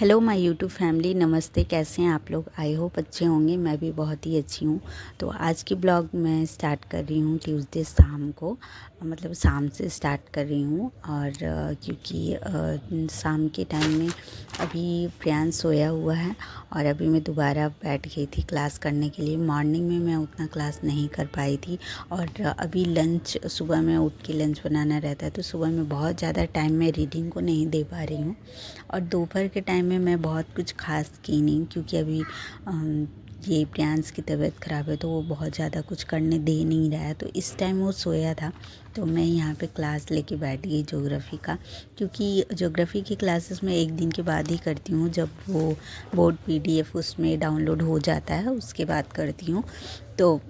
Hello my YouTube family, नमस्ते। कैसे हैं आप लोग? आई होप अच्छे होंगे। मैं भी बहुत ही अच्छी हूँ। तो आज की ब्लॉग मैं स्टार्ट कर रही हूँ ट्यूसडे शाम को, मतलब शाम से स्टार्ट कर रही हूँ। और क्योंकि शाम के टाइम में अभी प्रियांश सोया हुआ है और अभी मैं दोबारा बैठ गई थी क्लास करने के लिए। मॉर्निंग में मैं उतना क्लास नहीं कर पाई थी और अभी लंच, सुबह में उठ के लंच बनाना रहता है तो सुबह में बहुत ज़्यादा टाइम मैं रीडिंग को नहीं दे पा रही हूँ। और दोपहर के टाइम में मैं बहुत कुछ खास की नहीं, क्योंकि अभी ये प्रियांश की तबीयत ख़राब है तो वो बहुत ज़्यादा कुछ करने दे नहीं रहा है। तो इस टाइम वो सोया था तो मैं यहाँ पे क्लास लेके बैठ गई ज्योग्राफ़ी का, क्योंकि ज्योग्राफ़ी की क्लासेस मैं एक दिन के बाद ही करती हूँ। जब वो बोर्ड PDF उसमें डाउनलोड हो जाता है उसके बाद करती हूँ। तो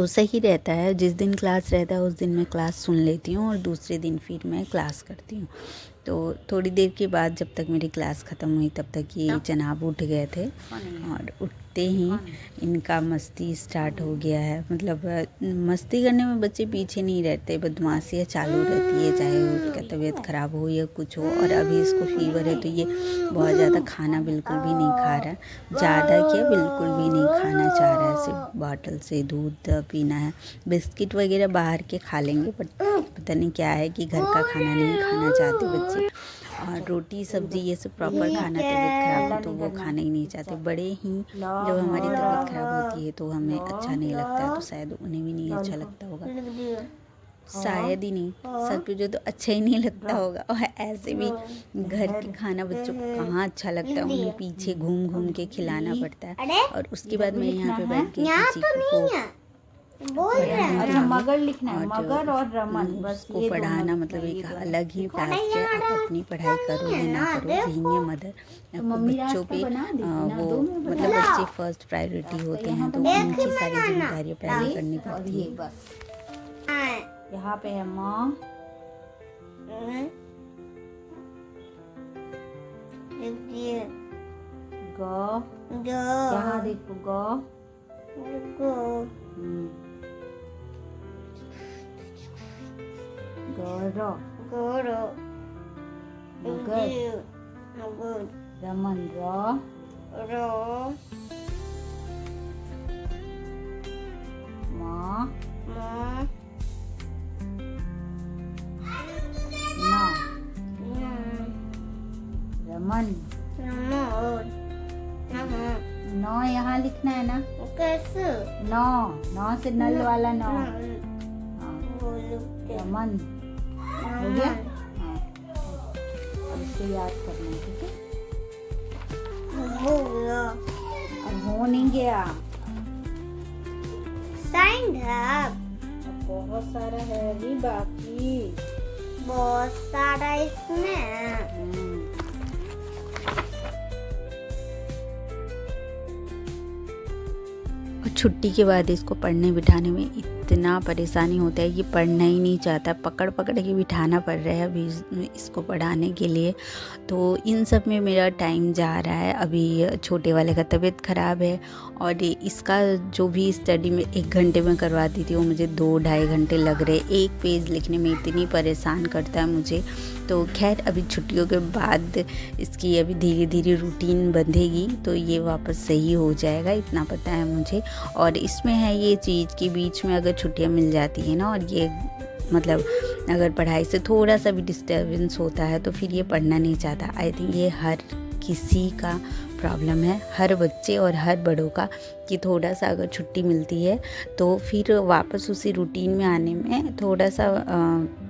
सही रहता है, जिस दिन क्लास रहता है उस दिन मैं क्लास सुन लेती हूँ और दूसरे दिन फिर मैं क्लास करती हूँ। तो थोड़ी देर के बाद जब तक मेरी क्लास ख़त्म हुई तब तक ये जनाब उठ गए थे और उठते ही इनका मस्ती स्टार्ट हो गया है। मतलब मस्ती करने में बच्चे पीछे नहीं रहते, बदमाशियाँ चालू रहती है, चाहे उनका तबीयत ख़राब हो या कुछ हो। और अभी इसको फीवर है तो ये बहुत ज़्यादा खाना बिल्कुल भी नहीं खा रहा है, ज़्यादा क्या बिल्कुल भी नहीं खाना चाह रहा है। सिर्फ बॉटल से दूध पीना है, बिस्किट वगैरह बाहर के खा लेंगे, बट पता नहीं क्या है कि घर का खाना नहीं खाना चाहते बच्चे। और रोटी सब्जी ये सब प्रॉपर खाना, तबीयत ख़राब हो तो वो खाना ही नहीं चाहते। बड़े ही जब हमारी तबीयत ख़राब होती है तो हमें अच्छा नहीं लगता है, तो शायद उन्हें भी नहीं अच्छा लगता होगा, शायद ही नहीं, सच पूछो तो अच्छा ही नहीं लगता होगा। और ऐसे भी घर के खाना बच्चों को कहाँ अच्छा लगता है, उन्हें पीछे घूम घूम के खिलाना पड़ता है। और उसके बाद मैं यहाँ पे बैठ के चीकू को अच्छा, मगर लिखना है, और मगर और रमन, बस उसको ये पढ़ाना दोनों मतलब लिखना है, एक ये दोनों। अलग ही टास्क है। आप अपनी पढ़ाई करो या ना करो, बीइंग ए मदर तो मम्मी बच्चों रास्ता पे बना देगी ना, वो दो में बना मतलब दो। बच्चे फर्स्ट प्रायोरिटी होते हैं, तो उनकी सारी जिम्मेदारियाँ पहले करनी और पड़ती ये है। बस यहाँ पे है माँ, ग, यहाँ देखो ग, हम्म, गर, मगर, रमन र, माँ, ना, रमन, नौ यहाँ लिखना है ना, नौ, नौ से नल वाला नौ, हाँ, रमन हो गया। हाँ, अब इसको याद करना है, ठीक है। अब हो नहीं गया, अब बहुत सारा है अभी बाकी। बहुत सारा इसमें। और छुट्टी के बाद इसको पढ़ने बिठाने में इतना परेशानी होता है, ये पढ़ना ही नहीं चाहता, पकड़ पकड़ के बिठाना पड़ रहा है अभी इसको पढ़ाने के लिए। तो इन सब में मेरा टाइम जा रहा है। अभी छोटे वाले का तबीयत ख़राब है और इसका जो भी स्टडी में 1 घंटे में करवाती थी वो मुझे 2-2.5 घंटे लग रहे। एक पेज लिखने में इतनी परेशान करता है मुझे। तो खैर अभी छुट्टियों के बाद इसकी अभी धीरे धीरे रूटीन बंधेगी तो ये वापस सही हो जाएगा, इतना पता है मुझे। और इसमें है ये चीज़ कि बीच में अगर छुट्टियां मिल जाती हैं ना, और ये मतलब अगर पढ़ाई से थोड़ा सा भी डिस्टर्बेंस होता है तो फिर ये पढ़ना नहीं चाहता। आई थिंक ये हर किसी का प्रॉब्लम है, हर बच्चे और हर बड़ों का, कि थोड़ा सा अगर छुट्टी मिलती है तो फिर वापस उसी रूटीन में आने में थोड़ा सा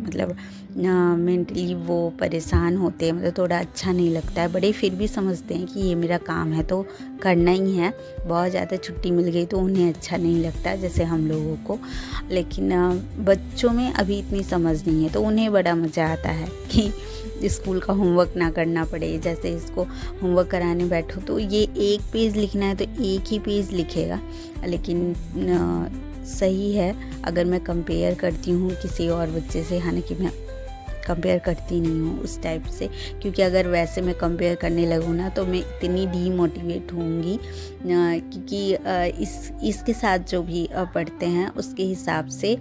मतलब मेंटली वो परेशान होते हैं, मतलब थोड़ा अच्छा नहीं लगता है। बड़े फिर भी समझते हैं कि ये मेरा काम है तो करना ही है। बहुत ज़्यादा छुट्टी मिल गई तो उन्हें अच्छा नहीं लगता जैसे हम लोगों को, लेकिन बच्चों में अभी इतनी समझ नहीं है तो उन्हें बड़ा मज़ा आता है कि स्कूल का होमवर्क ना करना पड़े। जैसे इसको होमवर्क कराने बैठो तो ये 1 पेज लिखना है तो 1 ही पेज लिखेगा, लेकिन सही है। अगर मैं कंपेयर करती हूँ किसी और बच्चे से, हालांकि मैं कंपेयर करती नहीं हूँ उस टाइप से, क्योंकि अगर वैसे मैं कंपेयर करने लगूँ ना तो मैं इतनी डीमोटिवेट होंगी, क्योंकि इसके साथ जो भी पढ़ते हैं उसके हिसाब से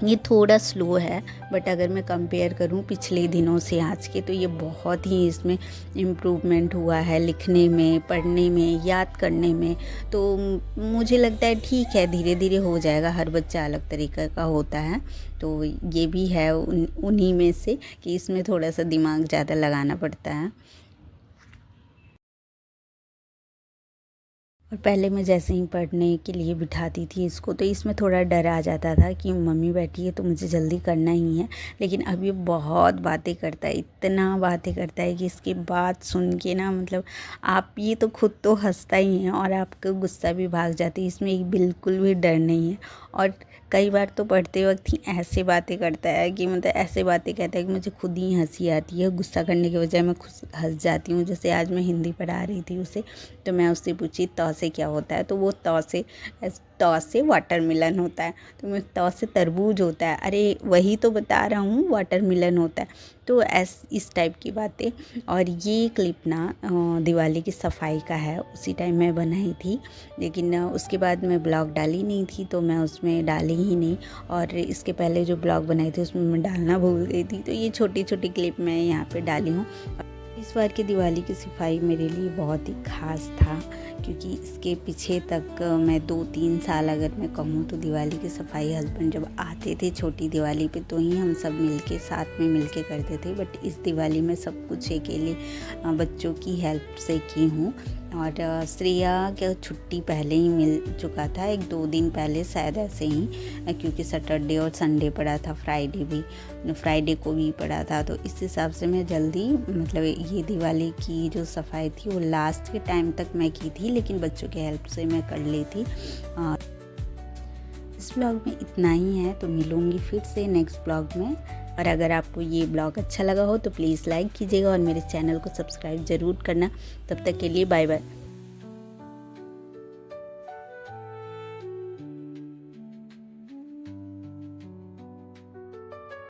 ये थोड़ा स्लो है, बट अगर मैं कंपेयर करूँ पिछले दिनों से आज के, तो ये बहुत ही इसमें इम्प्रूवमेंट हुआ है, लिखने में, पढ़ने में, याद करने में। तो मुझे लगता है ठीक है, धीरे धीरे हो जाएगा, हर बच्चा अलग तरीके का होता है। तो ये भी है उन्हीं में से कि इसमें थोड़ा सा दिमाग ज़्यादा लगाना पड़ता है। और पहले मैं जैसे ही पढ़ने के लिए बिठाती थी इसको, तो इसमें थोड़ा डर आ जाता था कि मम्मी बैठी है तो मुझे जल्दी करना ही है। लेकिन अब ये बहुत बातें करता है, इतना बातें करता है कि इसकी बात सुन के ना, मतलब आप ये तो खुद तो हंसता ही है और आपका गुस्सा भी भाग जाती है। इसमें एक बिल्कुल भी डर नहीं है। और कई बार तो पढ़ते वक्त ही ऐसे बातें करता है कि मतलब ऐसे बातें कहता है कि मुझे खुद ही हंसी आती है। गुस्सा करने के बजाय मैं खुद हंस जाती हूँ। जैसे आज मैं हिंदी पढ़ा रही थी उसे, तो मैं उससे पूछी तौ से क्या होता है, तो वो तौ से वाटरमेलन होता है। तो मैं तौ से तरबूज होता है, अरे वही तो बता रहा हूँ, वाटरमेलन होता है। तो इस टाइप की बातें। और ये क्लिप ना दिवाली की सफाई का है, उसी टाइम मैं बनाई थी। लेकिन उसके बाद मैं ब्लॉग डाली नहीं थी, तो मैं उसमें डाली ही नहीं। और इसके पहले जो ब्लॉग बनाई थी उसमें मैं डालना भूल गई थी, तो ये छोटी छोटी क्लिप मैं यहाँ पे डाली हूँ। इस बार की दिवाली की सफाई मेरे लिए बहुत ही ख़ास था, क्योंकि इसके पीछे तक मैं 2-3 साल अगर मैं कहूँ तो दिवाली की सफाई हस्बैंड जब आते थे छोटी दिवाली पे, तो ही हम सब मिलके साथ में मिलके करते थे। बट इस दिवाली में सब कुछ अकेले बच्चों की हेल्प से की हूँ। और श्रेया क्या छुट्टी पहले ही मिल चुका था, 1-2 दिन पहले शायद ऐसे ही, क्योंकि सैटरडे और संडे पड़ा था, फ्राइडे को भी पड़ा था। तो इस हिसाब से मैं जल्दी, मतलब ये दिवाली की जो सफाई थी वो लास्ट के टाइम तक मैं की थी, लेकिन बच्चों की हेल्प से मैं कर ली थी। इस ब्लॉग में इतना ही है, तो मिलूँगी फिर से नेक्स्ट ब्लॉग में। और अगर आपको ये ब्लॉग अच्छा लगा हो तो प्लीज़ लाइक कीजिएगा और मेरे चैनल को सब्सक्राइब ज़रूर करना। तब तक के लिए बाय बाय।